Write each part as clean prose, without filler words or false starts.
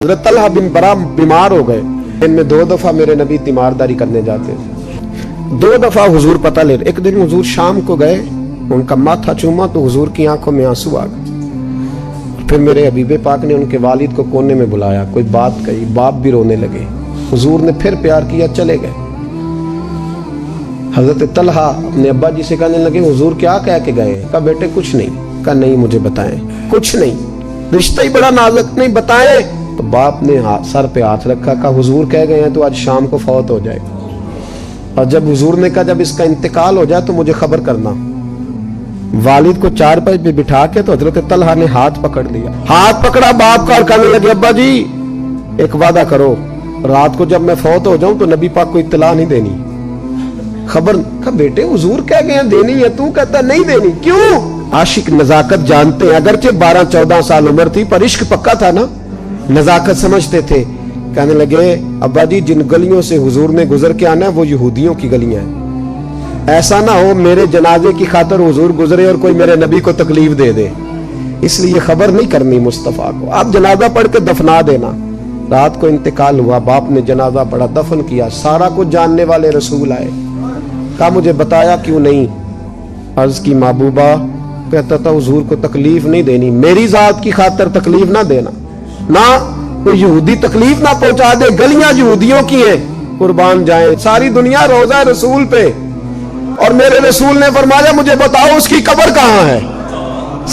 حضرت طلحہ بن برا بیمار ہو گئے، ان میں 2 دفعہ میرے نبی تیمارداری کرنے جاتے تھے، 2 دفعہ حضور پتہ لے۔ ایک دن حضور شام کو گئے، ان کا ماتھا چوما تو حضور کی آنکھوں میں آنسو آ گئے۔ پھر میرے حبیب پاک نے ان کے والد کو کونے میں بلایا، کوئی بات کہی، باپ بھی رونے لگے۔ حضور نے پھر پیار کیا، چلے گئے۔ حضرت طلحہ اپنے ابا جی سے کہنے لگے حضور کیا کہہ کے گئے؟ کہا بیٹے کچھ نہیں۔ کہا نہیں مجھے بتائیں، کچھ نہیں، رشتہ ہی بڑا نازک، نہیں بتائیں۔ تو باپ نے سر پہ ہاتھ رکھا، کہا حضور کہہ گئے ہیں تو آج شام کو فوت ہو جائے گا، اور جب حضور نے کہا جب اس کا انتقال ہو جائے تو مجھے خبر کرنا۔ والد کو چارپائی پہ بٹھا کے تو حضرت طلحہ نے ہاتھ پکڑ لیا، ہاتھ پکڑا باپ کا اور کہنے لگے ابا جی ایک وعدہ کرو، رات کو جب میں فوت ہو جاؤں تو نبی پاک کو اطلاع نہیں دینی، خبر۔ کہا بیٹے حضور کہہ گئے ہیں دینی ہے، تو کہتا نہیں دینی، کیوں؟ عاشق نزاکت جانتے ہیں، اگرچہ 12-14 سال عمر تھی پر عشق پکا تھا نا، نزاکت سمجھتے تھے۔ کہنے لگے ابا جی جن گلیوں سے حضور نے گزر کے آنا ہے وہ یہودیوں کی گلیاں ہیں، ایسا نہ ہو میرے جنازے کی خاطر حضور گزرے اور کوئی میرے نبی کو تکلیف دے دے، اس لیے خبر نہیں کرنی مصطفیٰ کو، آپ جنازہ پڑھ کے دفنا دینا۔ رات کو انتقال ہوا، باپ نے جنازہ پڑھا، دفن کیا، سارا کچھ جاننے والے رسول آئے، کہا مجھے بتایا کیوں نہیں؟ عرض کی محبوبہ، کہتا تھا حضور کو تکلیف نہیں دینی، میری ذات کی خاطر تکلیف نہ دینا، نہ کوئی یہودی تکلیف نہ پہنچا دے، گلیاں یہودیوں کی ہیں، قربان جائیں، ساری دنیا روضہ رسول پہ، اور میرے رسول نے فرمایا مجھے بتاؤ اس کی قبر کہاں ہے؟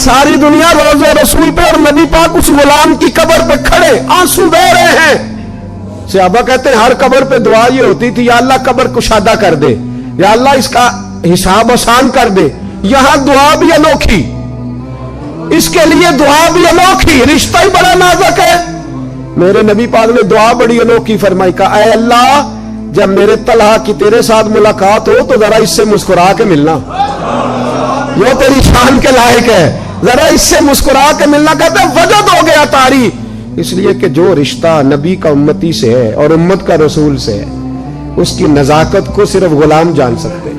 ساری دنیا روضہ رسول پہ اور نبی پاک اس غلام کی قبر پہ کھڑے آنسو بہہ رہے ہیں۔ صحابہ کہتے ہیں ہر قبر پہ دعا یہ ہوتی تھی یا اللہ قبر کشادہ کر دے، یا اللہ اس کا حساب آسان کر دے۔ یہاں دعا بھی انوکھی، اس کے لیے دعا بھی انوکھی، رشتہ ہی بڑا نازک ہے۔ میرے نبی پاک نے دعا بڑی انوکھی فرمائی، کہا اے اللہ جب میرے طلحہ کی تیرے ساتھ ملاقات ہو تو ذرا اس سے مسکرا کے ملنا، یہ تیری شان کے لائق ہے، ذرا اس سے مسکرا کے ملنا۔ کہتے ہیں وجد ہو گیا طاری، اس لیے کہ جو رشتہ نبی کا امتی سے ہے اور امت کا رسول سے ہے اس کی نزاکت کو صرف غلام جان سکتے ہیں۔